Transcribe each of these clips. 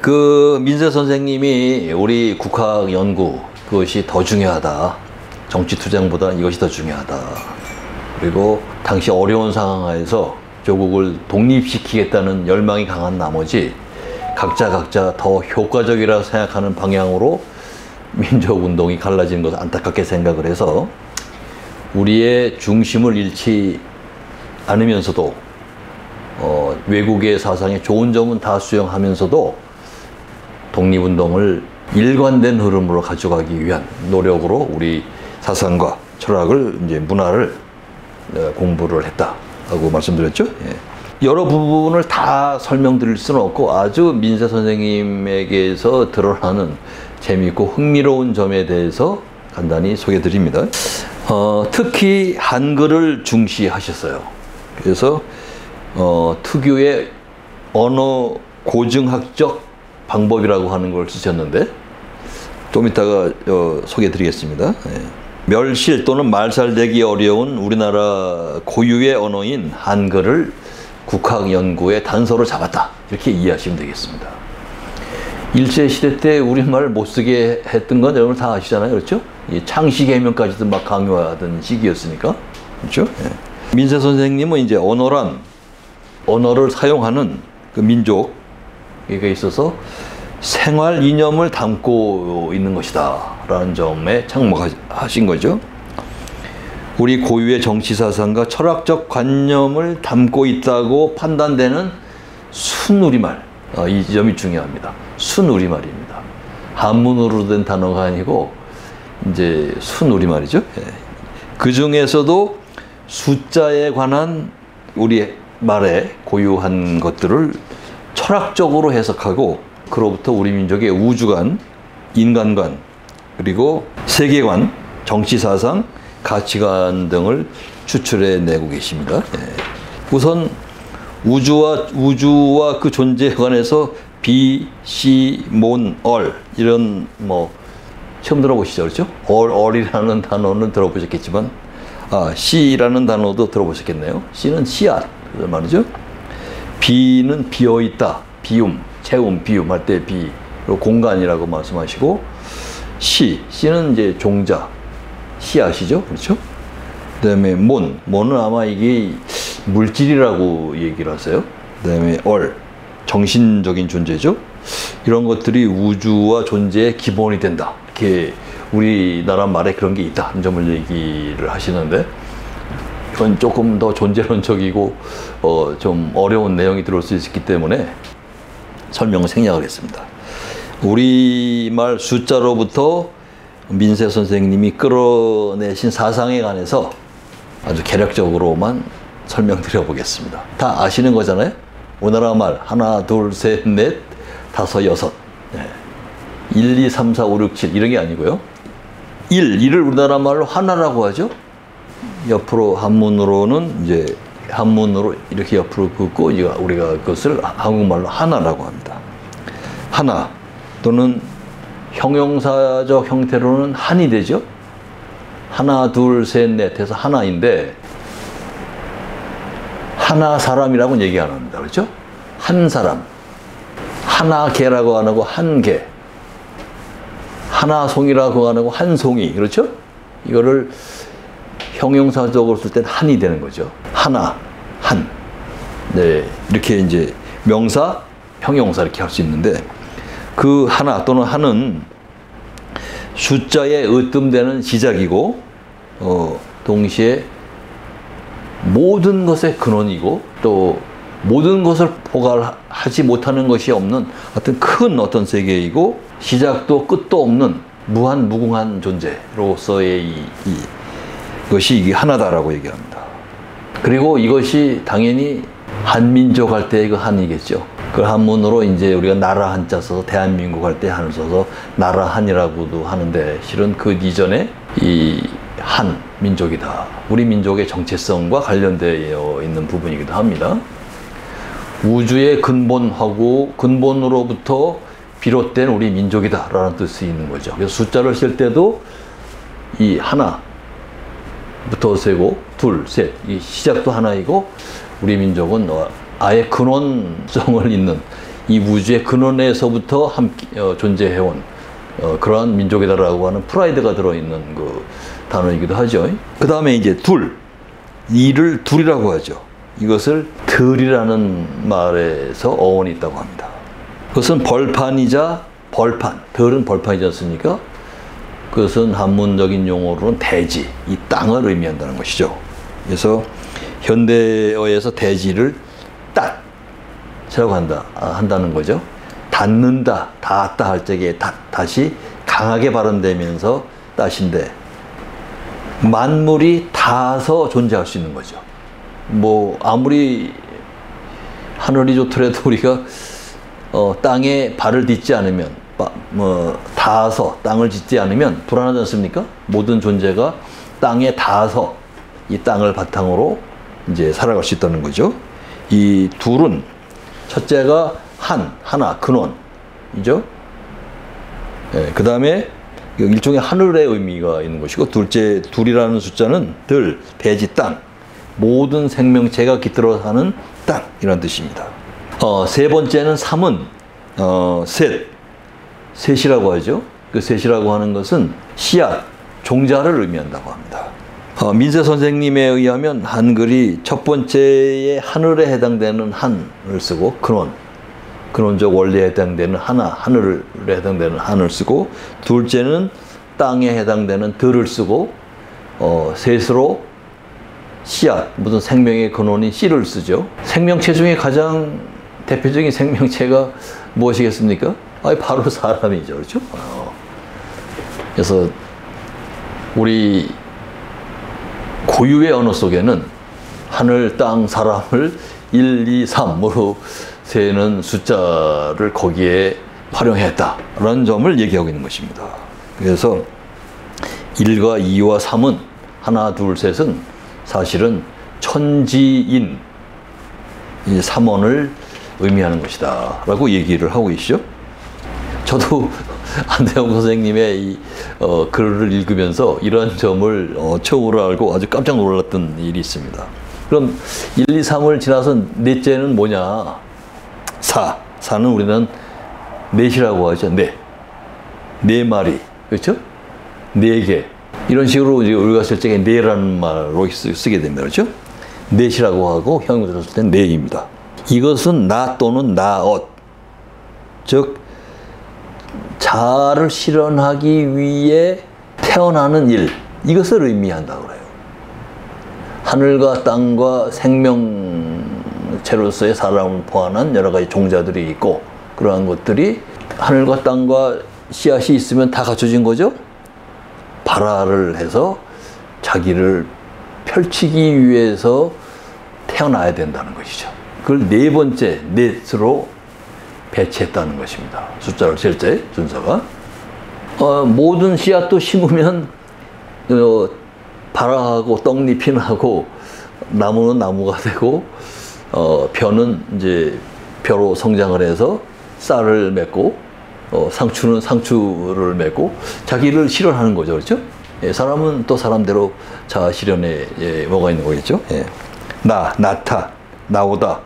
그 민세 선생님이 우리 국학 연구 그것이 더 중요하다. 정치 투쟁보다 이것이 더 중요하다. 그리고 당시 어려운 상황 하에서 조국을 독립시키겠다는 열망이 강한 나머지 각자 더 효과적이라 생각하는 방향으로 민족운동이 갈라지는 것을 안타깝게 생각을 해서 우리의 중심을 잃지 않으면서도 외국의 사상의 좋은 점은 다 수용하면서도 독립운동을 일관된 흐름으로 가져가기 위한 노력으로 우리 사상과 철학을 이제 문화를 공부를 했다고 말씀드렸죠. 예. 여러 부분을 다 설명드릴 수는 없고 아주 민세 선생님에게서 드러나는 재미있고 흥미로운 점에 대해서 간단히 소개해 드립니다. 특히 한글을 중시하셨어요. 그래서 특유의 언어 고증학적 방법이라고 하는 걸 쓰셨는데 좀 이따가 소개해 드리겠습니다. 예. 멸실 또는 말살되기 어려운 우리나라 고유의 언어인 한글을 국학 연구의 단서로 잡았다. 이렇게 이해하시면 되겠습니다. 일제시대 때 우리말 못 쓰게 했던 건 여러분 다 아시잖아요. 그렇죠? 창씨개명까지도 막 강요하던 시기였으니까. 그렇죠? 예. 민세 선생님은 이제 언어를 사용하는 그 민족에 있어서 생활 이념을 담고 있는 것이다 라는 점에 착목하신 거죠. 우리 고유의 정치사상과 철학적 관념을 담고 있다고 판단되는 순우리말, 이 점이 중요합니다. 순우리말입니다. 한문으로 된 단어가 아니고 이제 순우리말이죠. 그 중에서도 숫자에 관한 우리 말의 고유한 것들을 철학적으로 해석하고 그로부터 우리 민족의 우주관, 인간관, 그리고 세계관, 정치사상, 가치관 등을 추출해내고 계십니다. 우선 우주와 그 존재에 관해서 비, 시, 몬, 얼 이런 처음 들어보시죠, 그렇죠? 얼이라는 단어는 들어보셨겠지만 시라는 단어도 들어보셨겠네요. 시는 씨앗 말이죠. 비는 비어있다, 비움, 채움, 비움 할 때 비, 그리고 공간이라고 말씀하시고 씨는 이제 종자, 씨앗이죠, 그렇죠? 그다음에 몬은 아마 이게 물질이라고 얘기를 하세요. 그다음에 정신적인 존재죠. 이런 것들이 우주와 존재의 기본이 된다. 이렇게 우리나라 말에 그런 게 있다. 이 점을 얘기를 하시는데 이건 조금 더 존재론적이고 좀 어려운 내용이 들어올 수 있기 때문에 설명을 생략하겠습니다. 우리말 숫자로부터 민세 선생님이 끌어내신 사상에 관해서 아주 개략적으로만 설명드려 보겠습니다. 다 아시는 거잖아요. 우리나라 말 하나, 둘, 셋, 넷, 다섯, 여섯 1, 2, 3, 4, 5, 6, 7 이런 게 아니고요. 1을 우리나라 말로 하나라고 하죠. 옆으로 한문으로는 이제 한문으로 이렇게 옆으로 긋고 우리가 그것을 한국말로 하나라고 합니다. 하나 또는 형용사적 형태로는 한이 되죠. 하나, 둘, 셋, 넷 해서 하나인데 하나 사람이라고는 얘기 안 합니다. 그렇죠? 한 사람. 하나 개라고 안 하고 한 개. 하나 송이라고 안 하고 한 송이. 그렇죠? 이거를 형용사적으로 쓸 때는 한이 되는 거죠. 하나, 한. 네. 이렇게 이제 명사, 형용사 이렇게 할 수 있는데 그 하나 또는 한은 숫자에 으뜸되는 시작이고 동시에 모든 것의 근원이고 또 모든 것을 포괄하지 못하는 것이 없는 어떤 세계이고 시작도 끝도 없는 무한무궁한 존재로서의 이것이 이게 하나다라고 얘기합니다. 그리고 이것이 당연히 한민족 할 때의 그 한이겠죠. 그 한문으로 이제 우리가 나라 한자 써서 대한민국 할 때 한을 써서 나라 한이라고도 하는데 실은 그 이전에 이 한 민족이다. 우리 민족의 정체성과 관련되어 있는 부분이기도 합니다. 우주의 근본으로부터 비롯된 우리 민족이다 라는 뜻이 있는 거죠. 그래서 숫자를 쓸 때도 이 하나부터 세고 둘, 셋, 이 시작도 하나이고 우리 민족은 아예 근원성을 잇는 이 우주의 근원에서부터 함께 존재해온 그러한 민족이다라고 하는 프라이드가 들어있는 그 단어이기도 하죠. 그 다음에 이제 둘, 이를 둘이라고 하죠. 이것을 들이라는 말에서 어원이 있다고 합니다. 그것은 벌판이자 벌판, 들은 벌판이지 않습니까? 그것은 한문적인 용어로는 대지, 이 땅을 의미한다는 것이죠. 그래서 현대어에서 대지를 땄이라고 한다는 거죠. 닿는다, 닿았다 할 적에 다시 강하게 발음되면서 따신데 만물이 닿아서 존재할 수 있는 거죠. 뭐 아무리 하늘이 좋더라도 우리가 땅에 발을 딛지 않으면 닿아서 땅을 딛지 않으면 불안하지 않습니까? 모든 존재가 땅에 닿아서 이 땅을 바탕으로 이제 살아갈 수 있다는 거죠. 이 둘은 첫째가 하나, 근원이죠. 예, 그 다음에 일종의 하늘의 의미가 있는 것이고, 둘째, 둘이라는 숫자는 들, 대지, 땅, 모든 생명체가 깃들어 사는 땅이라는 뜻입니다. 세 번째는 삼은 셋이라고 하죠. 그 셋이라고 하는 것은 씨앗, 종자를 의미한다고 합니다. 민세 선생님에 의하면 한글이 첫 번째에 하늘에 해당되는 한을 쓰고 근원적 원리에 해당되는 하늘에 해당되는 한을 쓰고, 둘째는 땅에 해당되는 들을 쓰고, 셋으로 씨앗, 무슨 생명의 근원인 씨를 쓰죠. 생명체 중에 가장 대표적인 생명체가 무엇이겠습니까? 바로 사람이죠. 그렇죠? 그래서 우리 고유의 언어 속에는 하늘, 땅, 사람을 1, 2, 3으로 세는 숫자를 거기에 활용했다라는 점을 얘기하고 있는 것입니다. 그래서 1과 2와 3은 하나, 둘, 셋은 사실은 천지인 이 삼원을 의미하는 것이다 라고 얘기를 하고 계시죠. 저도 안대홍 선생님의 이 글을 읽으면서 이런 점을 처음으로 알고 아주 깜짝 놀랐던 일이 있습니다. 그럼 1, 2, 3을 지나서 넷째는 뭐냐? 사는 우리는 넷이라고 하죠. 네 마리, 그렇죠? 4개. 이런 식으로 우리가 쓸 적에 네라는 말로 쓰게 됩니다. 그렇죠? 넷이라고 하고 형용사로 쓸 때는 네입니다. 이것은 나 또는 나엇, 즉 자아를 실현하기 위해 태어나는 일, 이것을 의미한다고 그래요. 하늘과 땅과 생명체로서의 사람을 포함한 여러 가지 종자들이 있고, 그러한 것들이 하늘과 땅과 씨앗이 있으면 다 갖춰진 거죠. 발화를 해서 자기를 펼치기 위해서 태어나야 된다는 것이죠. 그걸 네 번째, 넷으로 배치했다는 것입니다. 숫자를 셀 때 순서가. 모든 씨앗도 심으면 발화하고 떡잎이 나고, 나무는 나무가 되고, 벼는 이제 벼로 성장을 해서 쌀을 맺고, 상추는 상추를 맺고 자기를 실현하는 거죠. 그렇죠? 예, 사람은 또 사람대로 자아 실현에 뭐가 있는 거겠죠. 예. 나타, 나오다.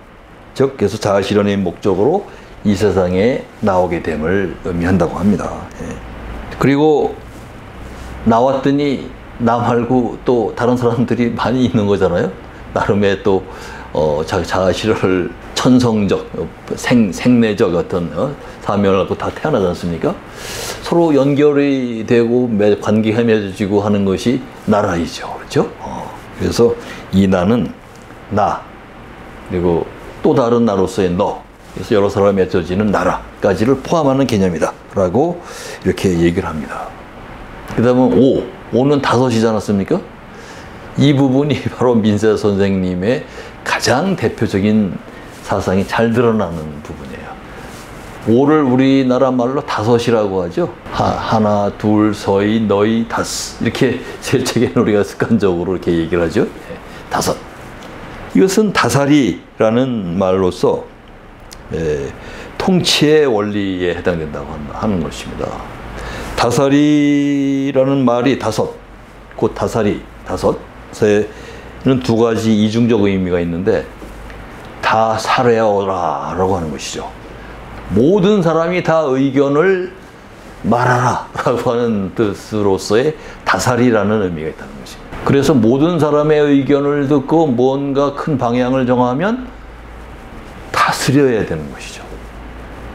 즉, 그래서 자아 실현의 목적으로 이 세상에 나오게 됨을 의미한다고 합니다. 예. 그리고 나왔더니 나 말고 또 다른 사람들이 많이 있는 거잖아요. 나름의 또 자아 실현을 천성적, 생내적 어떤 사명을 갖고 다 태어나지 않습니까? 서로 연결이 되고 관계가 맺어지고 하는 것이 나라이죠. 그렇죠? 그래서 이 나는 나, 그리고 또 다른 나로서의 너, 그래서 여러 사람이 맺어지는 나라까지를 포함하는 개념이다 라고 이렇게 얘기를 합니다. 그 다음은 오는 다섯이지 않았습니까? 이 부분이 바로 민세 선생님의 가장 대표적인 사상이 잘 드러나는 부분이에요. 5를 우리나라 말로 다섯이라고 하죠. 하나, 둘, 서이, 너희, 다섯. 이렇게 셀 적에는 우리가 습관적으로 이렇게 얘기를 하죠. 다섯. 이것은 다사리라는 말로서 통치의 원리에 해당된다고 하는 것입니다. 다사리라는 말이 다섯, 곧 다사리, 다섯에는 두 가지 이중적 의미가 있는데, 다 살아오라 라고 하는 것이죠. 모든 사람이 다 의견을 말하라 라고 하는 뜻으로서의 다스리라는 의미가 있다는 것입니다. 그래서 모든 사람의 의견을 듣고 뭔가 큰 방향을 정하면 다스려야 되는 것이죠.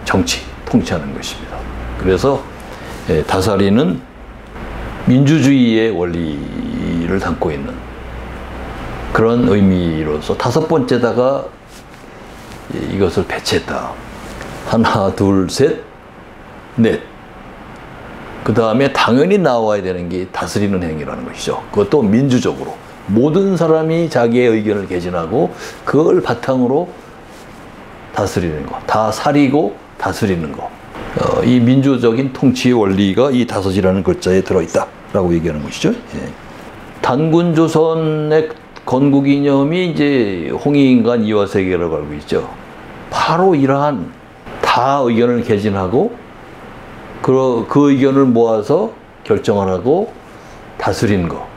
정치, 통치하는 것입니다. 그래서 다스리는 민주주의의 원리를 담고 있는 그런 의미로서 다섯 번째다가 이것을 배치했다. 하나, 둘, 셋, 넷. 그 다음에 당연히 나와야 되는 게 다스리는 행위라는 것이죠. 그것도 민주적으로. 모든 사람이 자기의 의견을 개진하고 그걸 바탕으로 다스리는 거. 다 사리고 다스리는 거. 이 민주적인 통치의 원리가 이 다섯이라는 글자에 들어있다라고 얘기하는 것이죠. 예. 단군조선의 건국 이념이 이제 홍익인간 이화세계라고 알고 있죠. 바로 이러한 다 의견을 개진하고 그 의견을 모아서 결정을 하고 다스리는 거.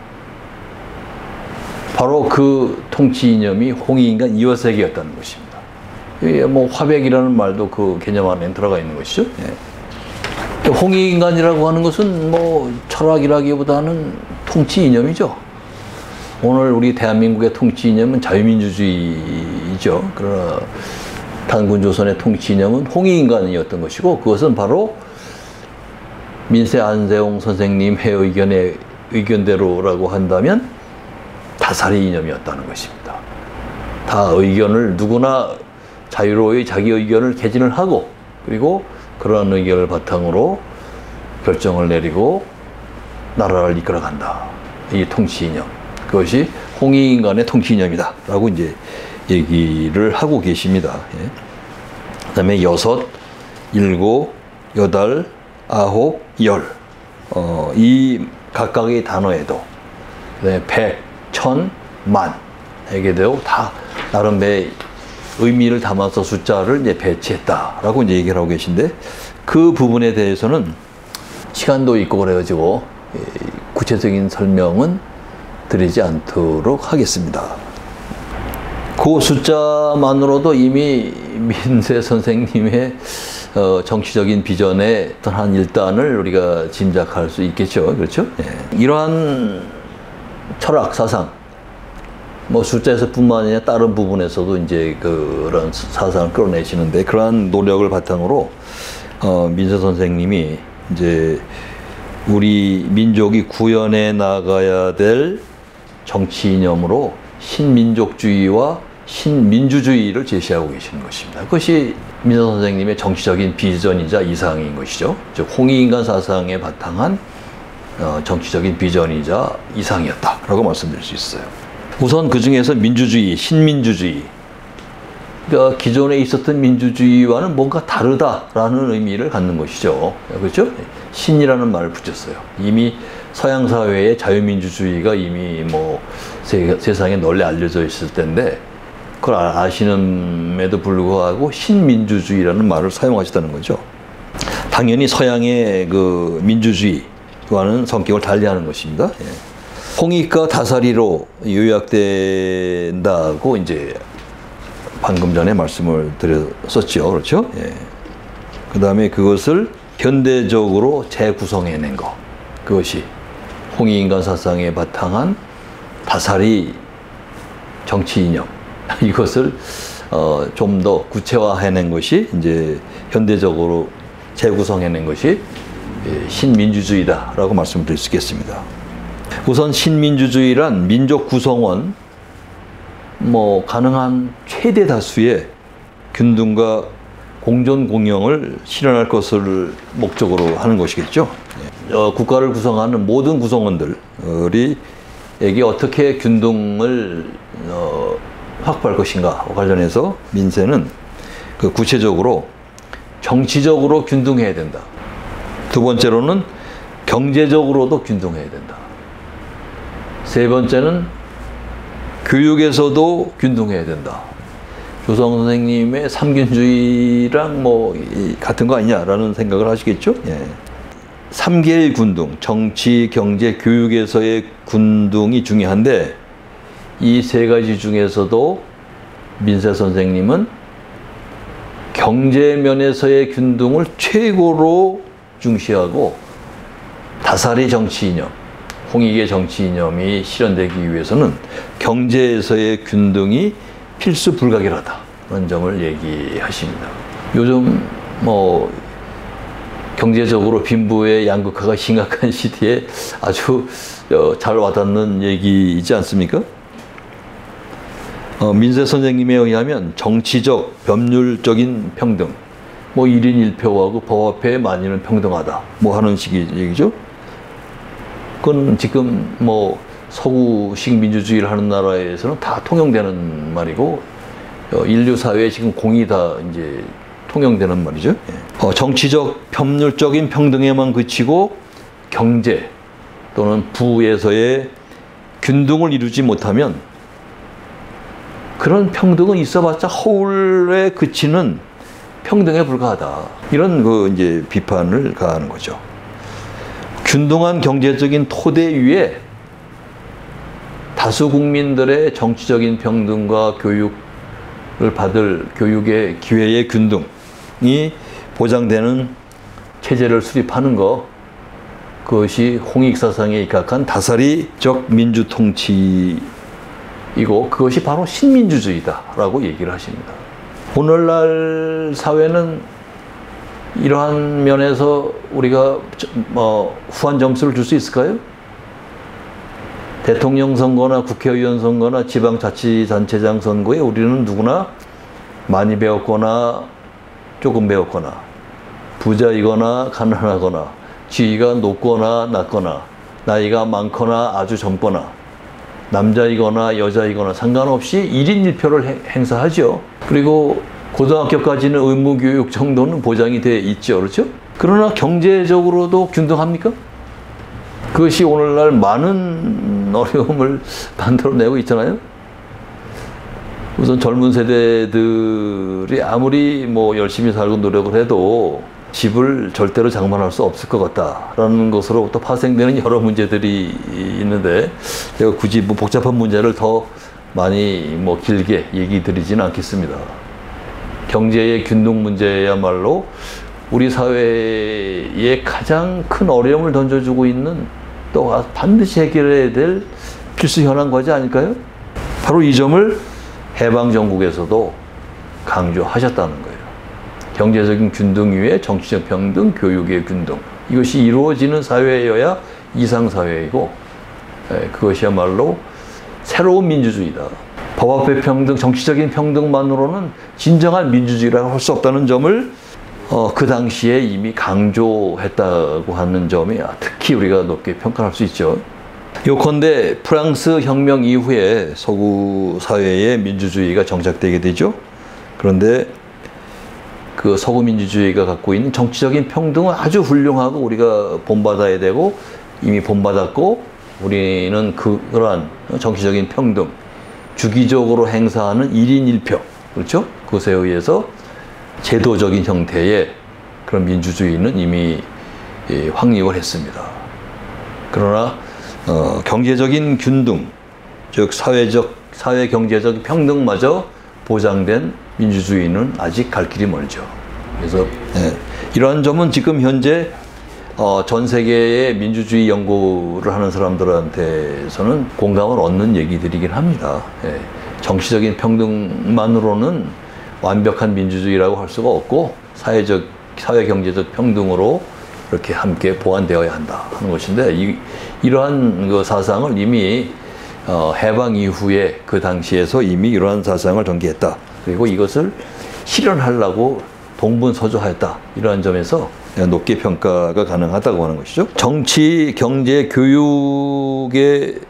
바로 그 통치 이념이 홍익인간 이화세계였다는 것입니다. 이게 뭐 화백이라는 말도 그 개념 안에 들어가 있는 것이죠. 예. 홍익인간이라고 하는 것은 뭐 철학이라기보다는 통치 이념이죠. 오늘 우리 대한민국의 통치 이념은 자유민주주의이죠. 그러나 단군조선의 통치 이념은 홍익인간이었던 것이고 그것은 바로 민세 안세홍 선생님의 의견대로라고 한다면 다스리 이념이었다는 것입니다. 다 의견을 누구나 자유로이 자기 의견을 개진을 하고 그리고 그러한 의견을 바탕으로 결정을 내리고 나라를 이끌어간다. 이 통치 이념. 그것이 홍익인간의 통치 이념이다. 라고 이제 얘기를 하고 계십니다. 예. 그 다음에 여섯, 일곱, 여덟, 아홉, 열. 이 각각의 단어에도 백, 천, 만 에게도 다 나름의 의미를 담아서 숫자를 이제 배치했다라고 이제 얘기를 하고 계신데 그 부분에 대해서는 시간도 있고 그래가지고 구체적인 설명은 드리지 않도록 하겠습니다. 그 숫자만으로도 이미 민세 선생님의 정치적인 비전의 어떤 한 일단을 우리가 짐작할 수 있겠죠. 그렇죠? 예. 이러한 철학, 사상, 뭐 숫자에서뿐만 아니라 다른 부분에서도 이제 그런 사상을 끌어내시는데 그러한 노력을 바탕으로 민세 선생님이 이제 우리 민족이 구현해 나가야 될 정치 이념으로 신민족주의와 신민주주의를 제시하고 계시는 것입니다. 그것이 민세 선생님의 정치적인 비전이자 이상인 것이죠. 즉 홍익인간 사상에 바탕한 정치적인 비전이자 이상이었다라고 말씀드릴 수 있어요. 우선 그 중에서 민주주의, 신민주주의, 그러니까 기존에 있었던 민주주의와는 뭔가 다르다라는 의미를 갖는 것이죠. 그렇죠? 신이라는 말을 붙였어요. 이미 서양 사회의 자유민주주의가 이미 뭐 세상에 널리 알려져 있을 텐데 그걸 아시는에도 불구하고 신민주주의라는 말을 사용하셨다는 거죠. 당연히 서양의 그 민주주의와는 성격을 달리하는 것입니다. 예. 홍익과 다스리로 요약된다고 이제 방금 전에 말씀을 드렸었죠. 그렇죠? 예. 그 다음에 그것을 현대적으로 재구성해낸 것. 그것이 홍익인간 사상에 바탕한 다스리 정치 이념. 이것을 좀 더 구체화해낸 것이 이제 현대적으로 재구성해낸 것이 신민주주의다라고 말씀드릴 수 있겠습니다. 우선 신민주주의란 민족 구성원 뭐 가능한 최대 다수의 균등과 공존 공영을 실현할 것을 목적으로 하는 것이겠죠. 국가를 구성하는 모든 구성원들이 에게 어떻게 균등을 확보할 것인가 관련해서 민세는 그 구체적으로 정치적으로 균등해야 된다. 두 번째로는 경제적으로도 균등해야 된다. 세 번째는 교육에서도 균등해야 된다. 조성 선생님의 삼균주의랑 뭐 같은 거 아니냐라는 생각을 하시겠죠. 예. 3개의 균등, 정치, 경제, 교육에서의 균등이 중요한데 이 세 가지 중에서도 민세 선생님은 경제 면에서의 균등을 최고로 중시하고 다살이 정치 이념, 홍익의 정치 이념이 실현되기 위해서는 경제에서의 균등이 필수 불가결하다는 점을 얘기하십니다. 요즘 뭐 경제적으로 빈부의 양극화가 심각한 시대에 아주 잘 와닿는 얘기이지 않습니까? 민세 선생님에 의하면 정치적, 법률적인 평등, 뭐 1인 1표하고 법 앞에 만인은 평등하다, 뭐 하는 식의 얘기죠. 그건 지금 뭐 서구식 민주주의를 하는 나라에서는 다 통용되는 말이고, 인류 사회에 지금 공이 다 이제 통용되는 말이죠. 정치적, 법률적인 평등에만 그치고 경제 또는 부에서의 균등을 이루지 못하면 그런 평등은 있어봤자 허울에 그치는 평등에 불과하다. 이런 이제 비판을 가하는 거죠. 균등한 경제적인 토대 위에 다수 국민들의 정치적인 평등과 교육을 받을 교육의 기회의 균등이 보장되는 체제를 수립하는 것, 그것이 홍익사상에 입각한 다사리적 민주통치이고 그것이 바로 신민주주의다라고 얘기를 하십니다. 오늘날 사회는 이러한 면에서 우리가 후한 점수를 줄 수 있을까요? 대통령 선거나 국회의원 선거나 지방자치단체장 선거에 우리는 누구나 많이 배웠거나 조금 배웠거나 부자이거나 가난하거나 지위가 높거나 낮거나 나이가 많거나 아주 젊거나 남자이거나 여자이거나 상관없이 1인 1표를 행사하죠. 그리고 고등학교까지는 의무교육 정도는 보장이 돼 있죠. 그렇죠? 그러나 경제적으로도 균등합니까? 그것이 오늘날 많은 어려움을 만들어내고 있잖아요. 우선 젊은 세대들이 아무리 뭐 열심히 살고 노력을 해도 집을 절대로 장만할 수 없을 것 같다라는 것으로부터 파생되는 여러 문제들이 있는데 제가 굳이 뭐 복잡한 문제를 더 많이 뭐 길게 얘기 드리지는 않겠습니다. 경제의 균등 문제야말로 우리 사회에 가장 큰 어려움을 던져주고 있는 또 반드시 해결해야 될 필수 현안 과제 아닐까요? 바로 이 점을 해방정국에서도 강조하셨다는 거예요. 경제적인 균등 위에 정치적 평등, 교육의 균등. 이것이 이루어지는 사회여야 이상사회이고 그것이야말로 새로운 민주주의다. 법 앞의 평등, 정치적인 평등만으로는 진정한 민주주의라고 할 수 없다는 점을 그 당시에 이미 강조했다고 하는 점이 특히 우리가 높게 평가할 수 있죠. 요컨대 프랑스 혁명 이후에 서구 사회에 민주주의가 정착되게 되죠. 그런데 그 서구 민주주의가 갖고 있는 정치적인 평등은 아주 훌륭하고 우리가 본받아야 되고 이미 본받았고 우리는 그러한 정치적인 평등, 주기적으로 행사하는 1인 1표, 그렇죠? 그것에 의해서 제도적인 형태의 그런 민주주의는 이미 확립을 했습니다. 그러나 경제적인 균등, 즉 사회 경제적 평등마저 보장된 민주주의는 아직 갈 길이 멀죠. 그래서 이러한 점은 지금 현재 전 세계의 민주주의 연구를 하는 사람들한테서는 공감을 얻는 얘기들이긴 합니다. 정치적인 평등만으로는 완벽한 민주주의라고 할 수가 없고 사회 경제적 평등으로 이렇게 함께 보완되어야 한다 하는 것인데 이러한 그 사상을 이미 해방 이후에 그 당시에서 이미 이러한 사상을 전개했다. 그리고 이것을 실현하려고 동분서주하였다. 이러한 점에서 높게 평가가 가능하다고 하는 것이죠. 정치, 경제, 교육의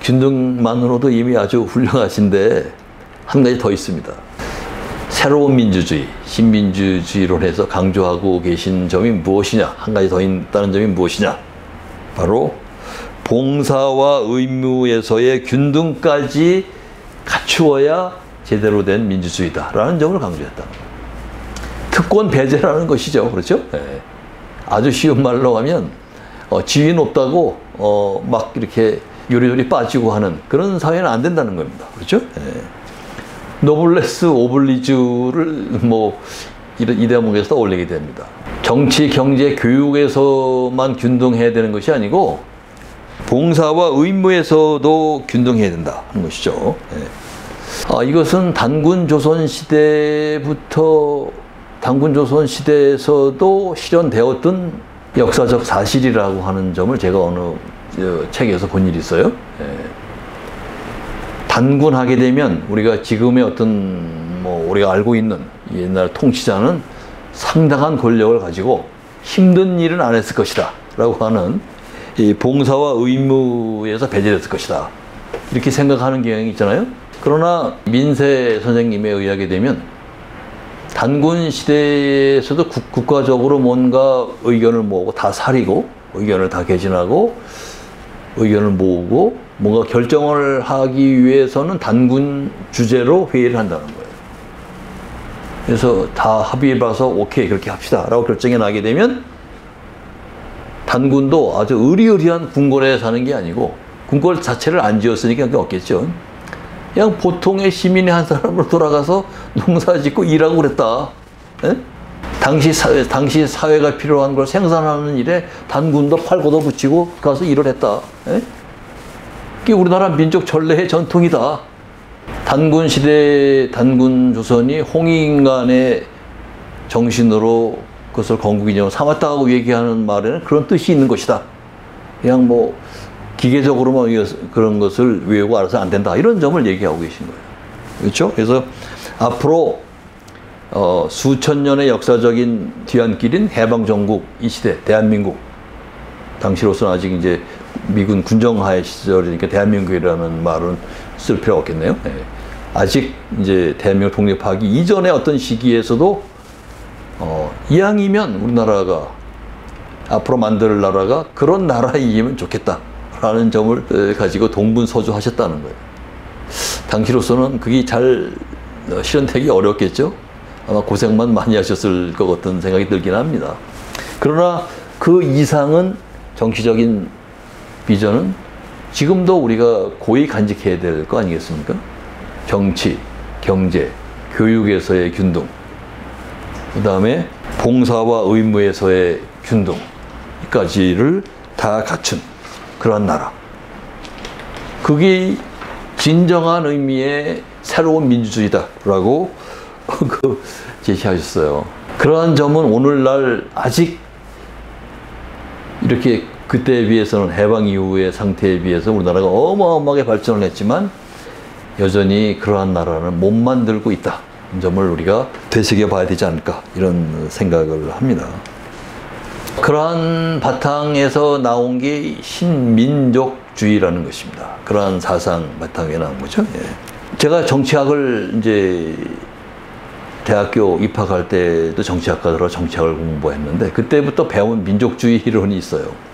균등만으로도 이미 아주 훌륭하신데 한 가지 더 있습니다. 새로운 민주주의, 신민주주의론에서 강조하고 계신 점이 무엇이냐? 한 가지 더 있다는 점이 무엇이냐? 바로 봉사와 의무에서의 균등까지 갖추어야 제대로 된 민주주의다라는 점을 강조했다. 특권 배제라는 것이죠. 그렇죠? 아주 쉬운 말로 하면 지위 높다고 막 이렇게 요리조리 빠지고 하는 그런 사회는 안 된다는 겁니다. 그렇죠? 노블레스 오블리주를 뭐 이 대목에서 올리게 됩니다. 정치, 경제, 교육에서만 균등해야 되는 것이 아니고 봉사와 의무에서도 균등해야 된다 하는 것이죠. 이것은 단군 조선 시대부터 단군 조선 시대에서도 실현되었던 역사적 사실이라고 하는 점을 제가 어느 책에서 본 일이 있어요. 단군하게 되면 우리가 지금의 어떤 우리가 알고 있는 옛날 통치자는 상당한 권력을 가지고 힘든 일은 안 했을 것이다 라고 하는 이 봉사와 의무에서 배제됐을 것이다 이렇게 생각하는 경향이 있잖아요. 그러나 민세 선생님에 의하게 되면 단군 시대에서도 국가적으로 뭔가 의견을 모으고 다 사리고 의견을 다 개진하고 의견을 모으고 뭔가 결정을 하기 위해서는 단군 주재로 회의를 한다는 거예요. 그래서 다 합의해 봐서 오케이 그렇게 합시다 라고 결정이 나게 되면 단군도 아주 의리의리한 궁궐에 사는 게 아니고 궁궐 자체를 안 지었으니까 그게 없겠죠. 그냥 보통의 시민의 한 사람으로 돌아가서 농사 짓고 일하고 그랬다. 당시 사회가 필요한 걸 생산하는 일에 단군도 팔고도 붙이고 가서 일을 했다. 그게 우리나라 민족 전례의 전통이다. 단군 시대, 단군 조선이 홍익인간의 정신으로 그것을 건국이냐고 삼았다고 얘기하는 말에는 그런 뜻이 있는 것이다. 그냥 기계적으로만 그런 것을 외우고 알아서 안 된다. 이런 점을 얘기하고 계신 거예요. 그렇죠? 그래서 앞으로 수천 년의 역사적인 뒤안길인 해방정국 이 시대, 대한민국. 당시로서는 아직 이제 미군 군정하의 시절이니까 대한민국이라는 말은 쓸 필요가 없겠네요. 아직 이제 대한민국 독립하기 이전의 어떤 시기에서도 이왕이면 우리나라가 앞으로 만들 나라가 그런 나라이면 좋겠다라는 점을 가지고 동분서주하셨다는 거예요. 당시로서는 그게 잘 실현되기 어렵겠죠. 아마 고생만 많이 하셨을 것 같은 생각이 들긴 합니다. 그러나 그 이상은 정치적인 비전은 지금도 우리가 고이 간직해야 될 거 아니겠습니까? 정치, 경제, 교육에서의 균등, 그 다음에 봉사와 의무에서의 균등까지를 다 갖춘 그런 나라. 그게 진정한 의미의 새로운 민주주의다라고 제시하셨어요. 그러한 점은 오늘날 아직 이렇게 그때에 비해서는 해방 이후의 상태에 비해서 우리나라가 어마어마하게 발전을 했지만 여전히 그러한 나라는 못 만들고 있다. 이 점을 우리가 되새겨 봐야 되지 않을까 이런 생각을 합니다. 그러한 바탕에서 나온 게 신민족주의라는 것입니다. 그러한 사상 바탕에 나온 거죠. 제가 정치학을 이제 대학교 입학할 때도 정치학과로 정치학을 공부했는데 그때부터 배운 민족주의 이론이 있어요.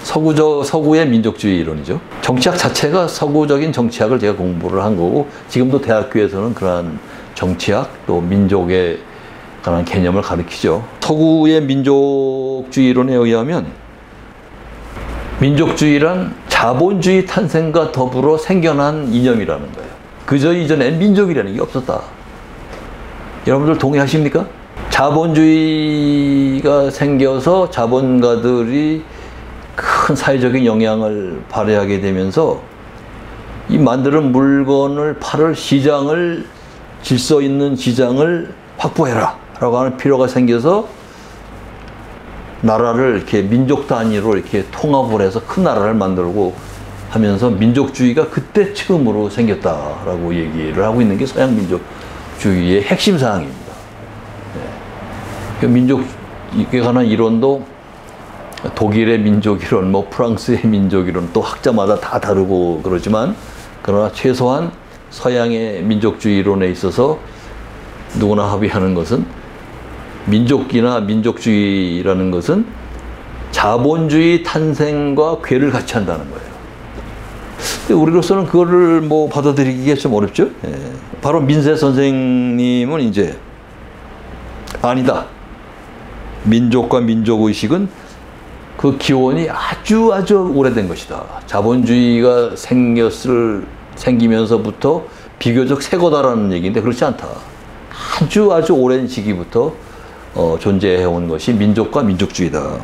서구의 민족주의 이론이죠. 정치학 자체가 서구적인 정치학을 제가 공부를 한 거고 지금도 대학교에서는 그러한 정치학 또 민족에 관한 개념을 가르치죠. 서구의 민족주의 이론에 의하면 민족주의란 자본주의 탄생과 더불어 생겨난 이념이라는 거예요. 그저 이전엔 민족이라는 게 없었다. 여러분들 동의하십니까? 자본주의가 생겨서 자본가들이 큰 사회적인 영향을 발휘하게 되면서 이 만드는 물건을 팔을 시장을 질서 있는 시장을 확보해라 라고 하는 필요가 생겨서 나라를 이렇게 민족 단위로 이렇게 통합을 해서 큰 나라를 만들고 하면서 민족주의가 그때 처음으로 생겼다라고 얘기를 하고 있는 게 서양 민족주의의 핵심 사항입니다. 민족에 관한 이론도 독일의 민족이론, 프랑스의 민족이론 또 학자마다 다 다르고 그러지만 그러나 최소한 서양의 민족주의 이론에 있어서 누구나 합의하는 것은 민족이나 민족주의라는 것은 자본주의 탄생과 궤를 같이 한다는 거예요. 근데 우리로서는 그거를 받아들이기가 좀 어렵죠. 바로 민세 선생님은 이제 아니다. 민족과 민족의식은 그 기원이 아주 오래된 것이다. 자본주의가 생기면서부터 비교적 새 거다라는 얘기인데 그렇지 않다. 아주 오랜 시기부터 존재해온 것이 민족과 민족주의다.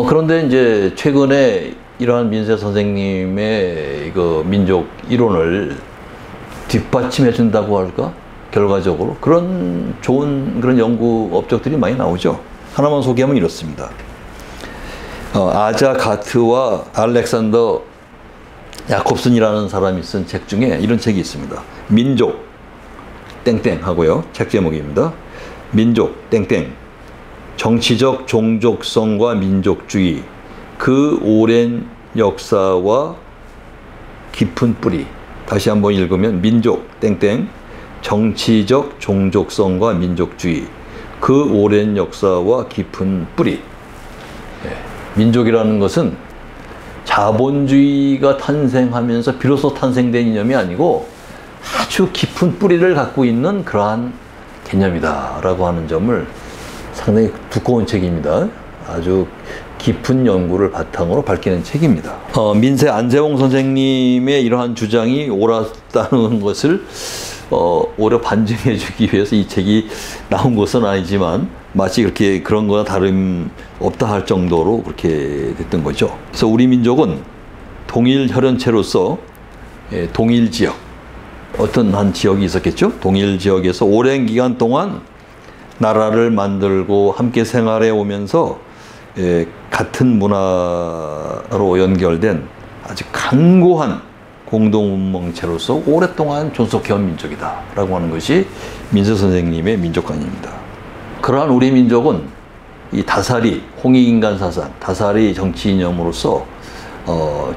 그런데 이제 최근에 이러한 민세 선생님의 그 민족 이론을 뒷받침해 준다고 할까? 결과적으로 그런 좋은 그런 연구 업적들이 많이 나오죠. 하나만 소개하면 이렇습니다. 아자 가트와 알렉산더 야콥슨이라는 사람이 쓴 책 중에 이런 책이 있습니다. 민족 땡땡 하고요. 책 제목입니다. 민족 땡땡 정치적 종족성과 민족주의 그 오랜 역사와 깊은 뿌리. 다시 한번 읽으면 민족 땡땡 정치적 종족성과 민족주의 그 오랜 역사와 깊은 뿌리. 민족이라는 것은 자본주의가 탄생하면서 비로소 탄생된 이념이 아니고 아주 깊은 뿌리를 갖고 있는 그러한 개념이다라고 하는 점을 상당히 두꺼운 책입니다. 아주 깊은 연구를 바탕으로 밝히는 책입니다. 민세 안재홍 선생님의 이러한 주장이 옳았다는 것을 오히려 반증해 주기 위해서 이 책이 나온 것은 아니지만 마치 그렇게 그런 거나 다름 없다 할 정도로 그렇게 됐던 거죠. 그래서 우리 민족은 동일 혈연체로서 동일 지역, 어떤 한 지역이 있었겠죠. 동일 지역에서 오랜 기간 동안 나라를 만들고 함께 생활해 오면서 같은 문화로 연결된 아주 강고한 공동운명체로서 오랫동안 존속해온 민족이다 라고 하는 것이 민세 선생님의 민족관입니다. 그러한 우리 민족은 이 다사리 홍익인간 사상, 다사리 정치 이념으로서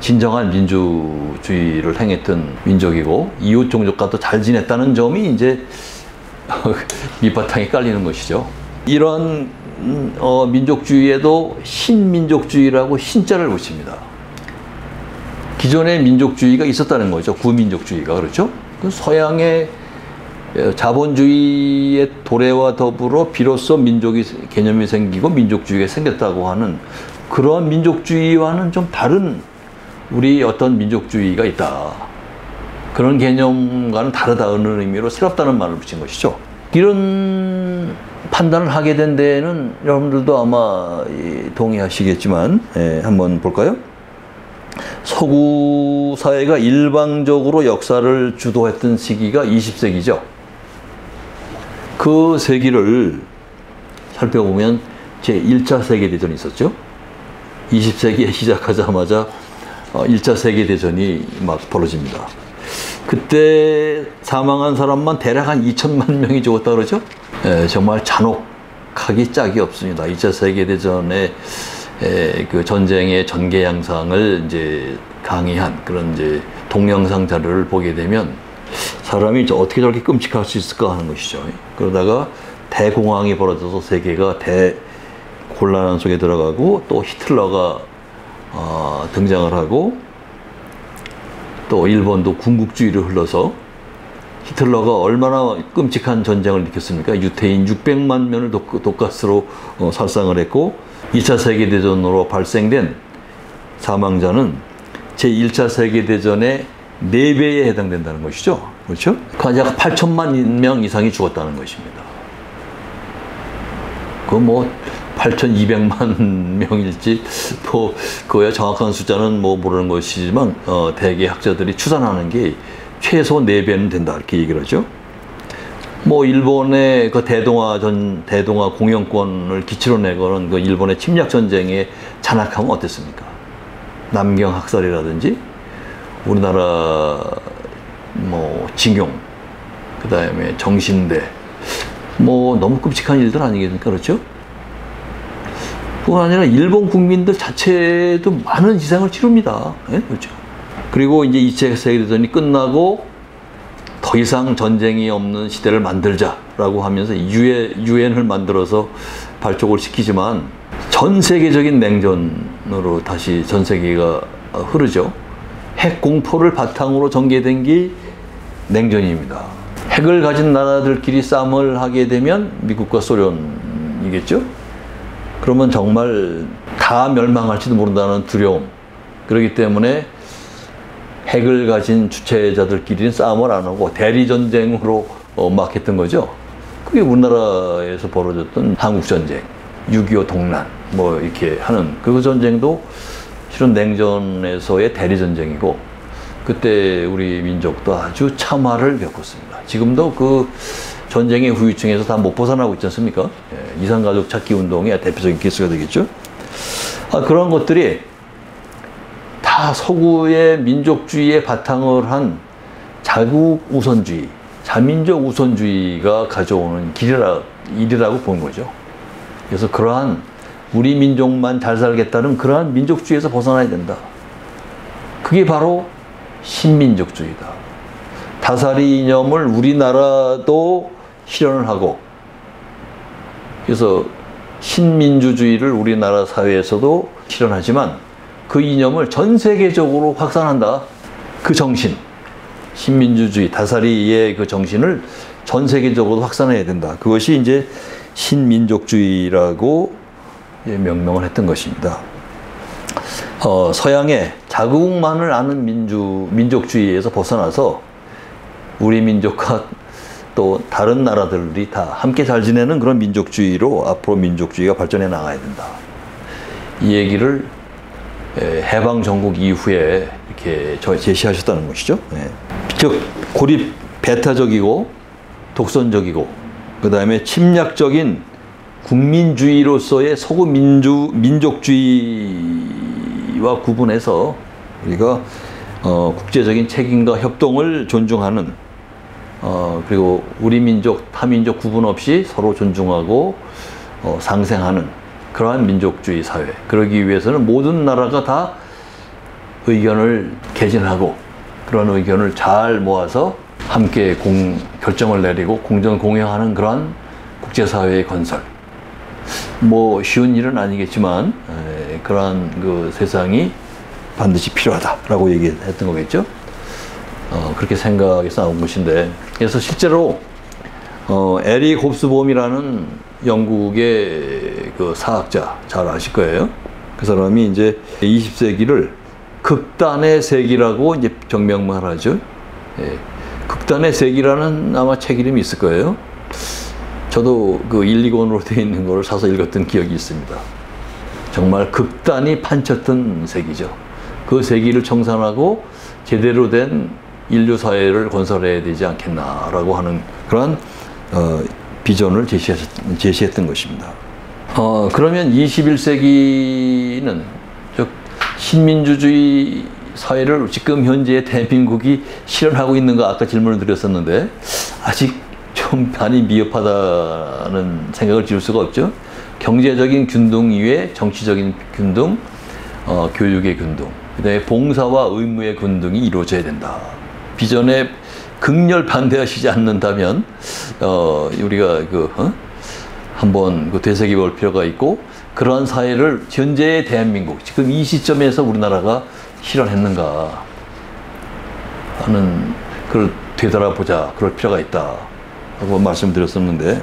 진정한 민주주의를 행했던 민족이고 이웃 종족과도 잘 지냈다는 점이 이제 밑바탕에 깔리는 것이죠. 이런 민족주의에도 신민족주의라고 신자를 붙입니다. 기존의 민족주의가 있었다는 거죠. 구민족주의가. 그렇죠? 그 서양의 자본주의의 도래와 더불어 비로소 민족이 개념이 생기고 민족주의가 생겼다고 하는 그러한 민족주의와는 좀 다른 우리 어떤 민족주의가 있다. 그런 개념과는 다르다는 의미로 새롭다는 말을 붙인 것이죠. 이런 판단을 하게 된 데에는 여러분들도 아마 동의하시겠지만 한번 볼까요? 서구 사회가 일방적으로 역사를 주도했던 시기가 20세기죠. 그 세기를 살펴보면 제1차 세계대전이 있었죠. 20세기에 시작하자마자 1차 세계대전이 막 벌어집니다. 그때 사망한 사람만 대략 한 2천만 명이 죽었다 그러죠. 정말 잔혹하기 짝이 없습니다. 2차 세계대전의 그 전쟁의 전개 양상을 이제 강의한 그런 이제 동영상 자료를 보게 되면 사람이 어떻게 저렇게 끔찍할 수 있을까 하는 것이죠. 그러다가 대공황이 벌어져서 세계가 대곤란 속에 들어가고 또 히틀러가 등장을 하고 또 일본도 군국주의를 흘러서 히틀러가 얼마나 끔찍한 전쟁을 일으켰습니까? 유태인 600만 명을 독가스로 살상을 했고 2차 세계대전으로 발생된 사망자는 제1차 세계대전의 4배에 해당된다는 것이죠. 그렇죠? 약 8천만 명 이상이 죽었다는 것입니다. 그 뭐 8,200만 명일지 또 그거야 정확한 숫자는 뭐 모르는 것이지만 대개 학자들이 추산하는 게 최소 4배는 된다 이렇게 얘기를 하죠. 뭐 일본의 그 대동아 공영권을 기치로 내거는 그 일본의 침략 전쟁의 잔악함은 어땠습니까? 남경 학살이라든지 우리나라 뭐 징용, 그 다음에 정신대, 뭐 너무 끔찍한 일들 아니겠습니까? 그렇죠? 뿐 아니라 일본 국민들 자체도 많은 희생을 치릅니다. 네? 그렇죠? 그리고 이제 2차 세계대전이 끝나고 더 이상 전쟁이 없는 시대를 만들자라고 하면서 유엔을 만들어서 발족을 시키지만 전 세계적인 냉전으로 다시 전 세계가 흐르죠. 핵 공포를 바탕으로 전개된 게 냉전입니다. 핵을 가진 나라들끼리 싸움을 하게 되면 미국과 소련이겠죠. 그러면 정말 다 멸망할지도 모른다는 두려움. 그렇기 때문에 핵을 가진 주체자들끼리는 싸움을 안 하고 대리 전쟁으로 막 했던 거죠. 그게 우리나라에서 벌어졌던 한국전쟁, 6.25 동란, 뭐 이렇게 하는 그 전쟁도 실은 냉전에서의 대리 전쟁이고, 그때 우리 민족도 아주 참화를 겪었습니다. 지금도 그 전쟁의 후유증에서 다 못 벗어나고 있지 않습니까? 예, 이산가족 찾기 운동의 대표적인 케이스가 되겠죠. 그런 것들이 다 서구의 민족주의에 바탕을 한 자국 우선주의, 자민족 우선주의가 가져오는 일이라고 본 거죠. 그래서 그러한 우리 민족만 잘 살겠다는 그러한 민족주의에서 벗어나야 된다. 그게 바로 신민족주의다. 다사리 이념을 우리나라도 실현을 하고, 그래서 신민주주의를 우리나라 사회에서도 실현하지만 그 이념을 전 세계적으로 확산한다. 그 정신, 신민주주의, 다사리의 그 정신을 전 세계적으로 확산해야 된다. 그것이 이제 신민족주의라고 명명을 했던 것입니다. 서양의 자국만을 아는 민족주의에서 벗어나서 우리 민족과 또 다른 나라들이 다 함께 잘 지내는 그런 민족주의로 앞으로 민족주의가 발전해 나가야 된다. 이 얘기를 해방 전국 이후에 이렇게 제시하셨다는 것이죠. 즉 고립 배타적이고 독선적이고 그 다음에 침략적인 국민주의로서의 서구 민족주의와 구분해서 우리가 국제적인 책임과 협동을 존중하는, 그리고 우리 민족, 타민족 구분 없이 서로 존중하고 상생하는 그러한 민족주의 사회. 그러기 위해서는 모든 나라가 다 의견을 개진하고 그런 의견을 잘 모아서 함께 결정을 내리고 공정공영하는 그러한 국제사회의 건설. 뭐 쉬운 일은 아니겠지만 그러한 그 세상이 반드시 필요하다라고 얘기했던 거겠죠. 그렇게 생각해서 나온 것인데, 그래서 실제로 에릭 홉스봄이라는 영국의 그 사학자, 잘 아실 거예요. 그 사람이 이제 20세기를 극단의 세기라고 이제 정명을 하죠. 극단의 세기라는 아마 책 이름이 있을 거예요. 저도 그 1, 2권으로 되어 있는 거를 사서 읽었던 기억이 있습니다. 정말 극단이 판쳤던 세기죠. 그 세기를 청산하고 제대로 된 인류 사회를 건설해야 되지 않겠나라고 하는 그런 비전을 제시했던 것입니다. 그러면 21세기는 즉 신민주주의 사회를 지금 현재 대한민국이 실현하고 있는가 아까 질문을 드렸었는데 아직 좀 많이 미흡하다는 생각을 지울 수가 없죠. 경제적인 균등 이외에 정치적인 균등, 교육의 균등, 그다음에 봉사와 의무의 균등이 이루어져야 된다. 비전에 극렬 반대하시지 않는다면 우리가 한번 되새겨 볼 필요가 있고, 그러한 사회를 현재의 대한민국, 지금 이 시점에서 우리나라가 실현했는가 하는 그걸 되돌아보자, 그럴 필요가 있다 하고 말씀드렸었는데,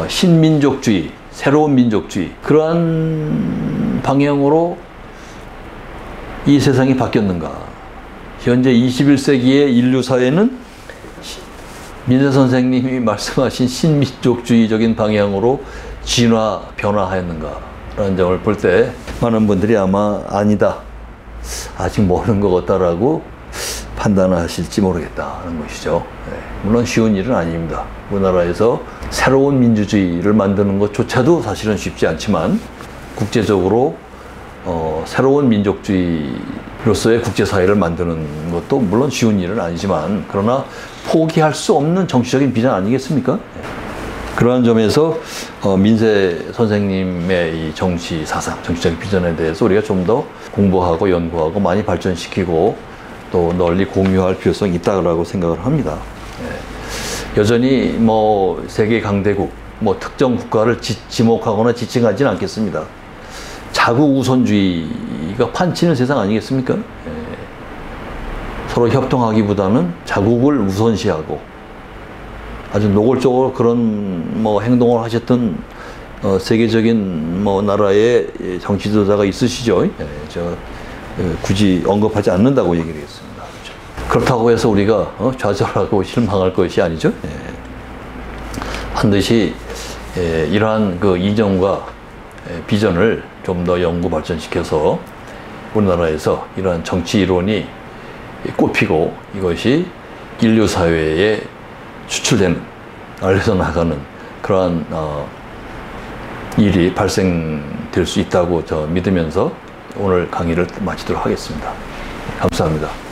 신민족주의, 새로운 민족주의, 그러한 방향으로 이 세상이 바뀌었는가. 현재 21세기의 인류 사회는 민세 선생님이 말씀하신 신민족주의적인 방향으로 변화하였는가라는 점을 볼 때 많은 분들이 아마 아니다, 아직 모르는 것 같다라고 판단하실지 모르겠다는 것이죠. 물론 쉬운 일은 아닙니다. 우리나라에서 새로운 민주주의를 만드는 것조차도 사실은 쉽지 않지만, 국제적으로 새로운 민족주의로서의 국제사회를 만드는 것도 물론 쉬운 일은 아니지만, 그러나 포기할 수 없는 정치적인 비전 아니겠습니까? 그러한 점에서 민세 선생님의 이 정치 사상, 정치적 비전에 대해서 우리가 좀 더 공부하고 연구하고 많이 발전시키고 또 널리 공유할 필요성이 있다고 생각을 합니다. 여전히 뭐 세계 강대국, 뭐 특정 국가를 지목하거나 지칭하지는 않겠습니다. 자국 우선주의가 판치는 세상 아니겠습니까? 서로 협동하기보다는 자국을 우선시하고 아주 노골적으로 그런 뭐 행동을 하셨던 세계적인 뭐 나라의 정치 지도자가 있으시죠. 굳이 언급하지 않는다고 얘기를 했습니다. 그렇다고 해서 우리가 좌절하고 실망할 것이 아니죠. 반드시 이러한 그 이전과 비전을 좀 더 연구 발전시켜서 우리나라에서 이러한 정치 이론이 꽃피고 이것이 인류 사회에 추출되는, 알려져 나가는 그러한 일이 발생될 수 있다고 믿으면서 오늘 강의를 마치도록 하겠습니다. 감사합니다.